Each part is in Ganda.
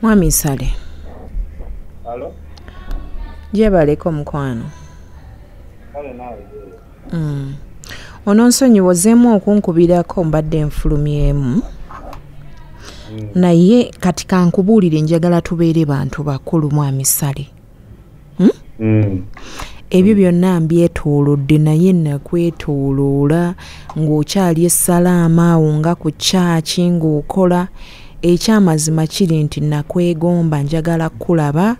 Mwami Sale. Halo? Jebaleko mukwano. Kale nawe. Ononsonyiwozeemu okunkubirako mbadde nfulumyemu. Naye kati kankubuulire njagala tubeere bantu bakulu Mwami Sale. Ebyo byonna mbyetoolodde naye nakwetooloola ng'okyali essalaama awo nga ku kyaki ng'okola. Ekyamazima kiri nti nakwegomba njagala kulaba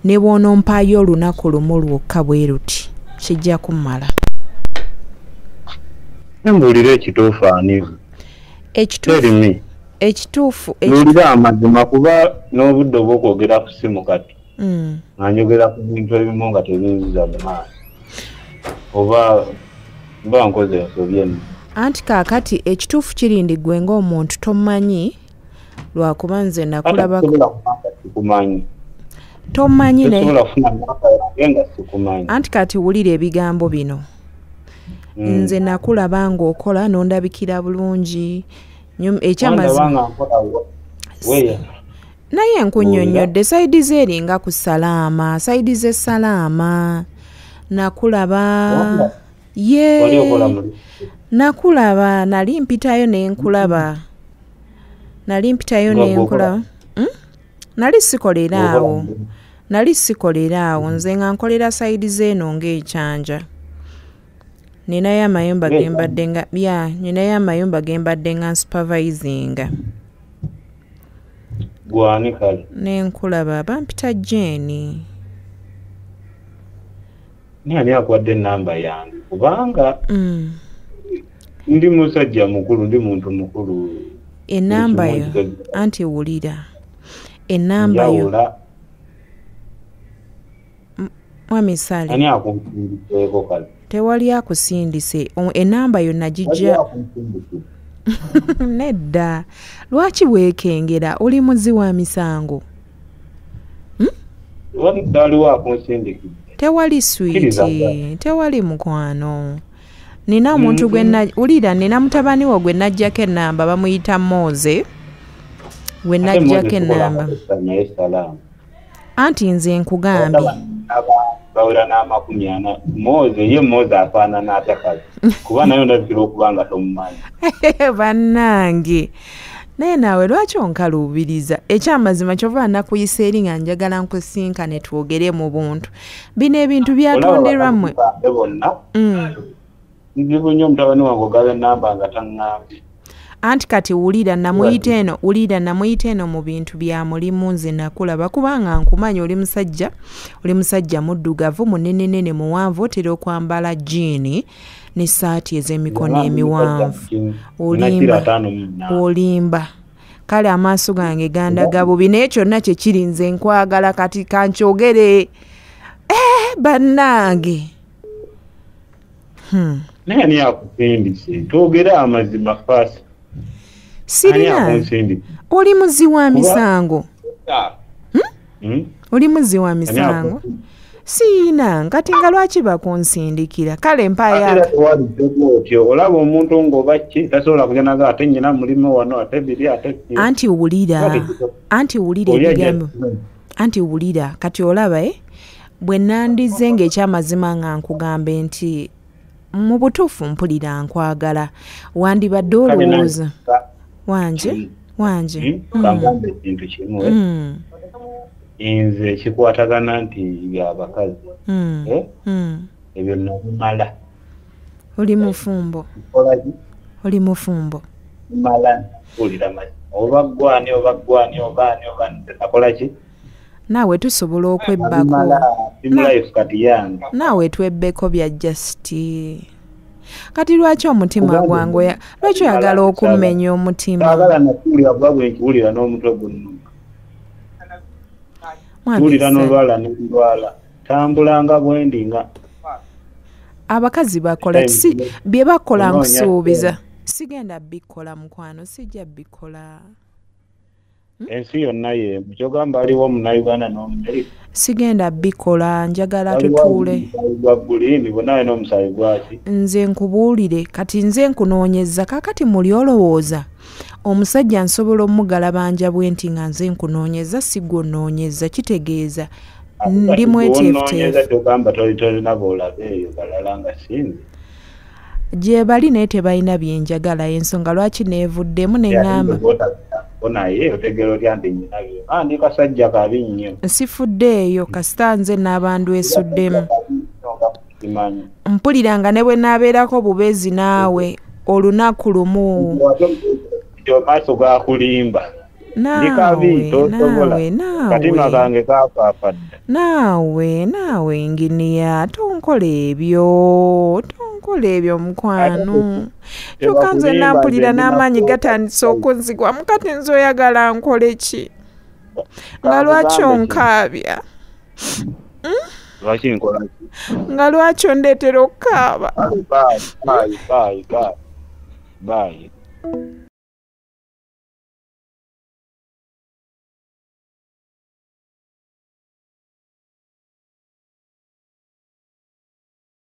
ne bw'onompaayo olunaku lumu lwokka bwe ruti kijja kummala. Mbuulira ekituufu ani? Ekituufu Nuulira amazima kuba n'obudde obw'okwogera ku ssimu kati. Anjogera ku bintu ebimu nga tebinziza mu maaso. Oba mba nkoze ensobi eno. Anti kaakati ekituufu kiri ndi ggwe ng'omuntu tomanyi lwakuba nze nakulabako. Tomanyi ne. Anti kati wulira ebigambo bino. Nze nakulaba ng'okola n'ondabikira bulungi. Ekyamazima. Naye nkunnyonnyodde sayidi ze eringa ku salaama, sayidi ze salaama. Nakulaba. Nakulaba, nali mpitayo ne nkulaba. Nali sikolera awo. Nze nga nkolera sayidi z'eno ng'ekyanja. Ninayo amayumba gembadde nga supervisinga. Gwani kale. Ne nkulaba bampita Jane. Ani akwadde ennamba yange kubanga ndi musajja mukulu, ndi muntu mukulu. Ennamba yo anti wulira. Ennamba yo. Mwami Sale. Ani akunsindiseeko kale? Tewali akusindise. Ennamba yo nagijja. Nedda. Lwaki weekengera? Oli muzi wa misango? Waliwo akunsindikidde. Tewali sweeti. Tewali mukwano. Nina omuntu ulira nina mutabani wo gwe najjako ennamba bamuyita Moze. Gwe najjako ennamba. Anti nze nkugambye. Bawera n'amakumi ana. Moze afaanana atya kale. Kuba nayo ndabikira okuba nga tomumanyi. Bannange. Naye naawe lwaki onkaluubiriza? Ekyamazima kyova nakuyisa eri nga njagala nkusinkane twogere mu buntu. Bino ebintu byatonderwa mmwe. Nzibu nnyo mutabani wange ogaba ennamba nga taŋŋambye. Anti kati wulira namuyita eno mu bintu bya mulimu nze nakulaba kubanga nkumanyi oli musajja muddugavu munene muwanvu otera okwambala jeani n'essaati ez'emikono emiwanvu. Olimba. Kale amaaso gange gandaga bubi naye kyonna kye kiri nze nkwagala kati kankyogere. Bannange. Naye ani akusindise? Twogera amazima fasi. Sirina. Oli muzi wa misango. Oli muzi wa misango. Sirina. Kati nga lwaki bakunsindikira? Kale mpaya. Olaba omuntu ng'obaki tasobola kujja naga ate nnyina mulimu wano ate biri ate. Anti wulira ebigambo. Anti wulira kati olaba bwe nandize ng'ekyamazima nga nkugambe nti mu butuufu mpulira nkwagala wandibadde olowooza wanje kagambe ekintu kimu nze kikwatagana nti byabakazi ebyo nabimala. Oli mufumbo mala mpulira oba gwani nakola ki naawe tusobola okwebbako. Naawe twebbeko bya justi. Kati lwaki omutima gwange lwaki oyagala okummenya omutima? Agala nakuwulira bwabwe nkiwulira n'omutwe guno. Wulira n'olwala n'endwala. Tambulanga bwendi nga. Abakazi bakola bye bakola nkusuubiza. Sigenda bikola mukwano, sijja bikola. Ensi yonna ye mukyogamba aliwo omunauganda n'omumerika. Sigenda bikola njagala tutuule. Bonawe n'omusayi gwaki? Nze nkubuulire kati nze nkunoonyeza kakati muli olowooza omusajja nsobola omugalabanja bwe nti nga nze nkunoonyeza si gwonoonyeza kitegeeza ndi mweteefuteefu gye bali naye tebalina byenjagala ensonga lwaki neevuddemu neŋŋamba sifuddeeyo kasita nze n'abantu esuddemu mpuliranga ne bwe naabeerako bubeezi naawe olunaku lumu maaso gakulimba naawe nginiya tonkola ebyo mukwano kyokka nze nampulira n'amaanyi gatandise okunzigwamu kati nze oyagala nkole ki nga lwaki onkaabya nga lwaki ondeetera okukaaba Bye.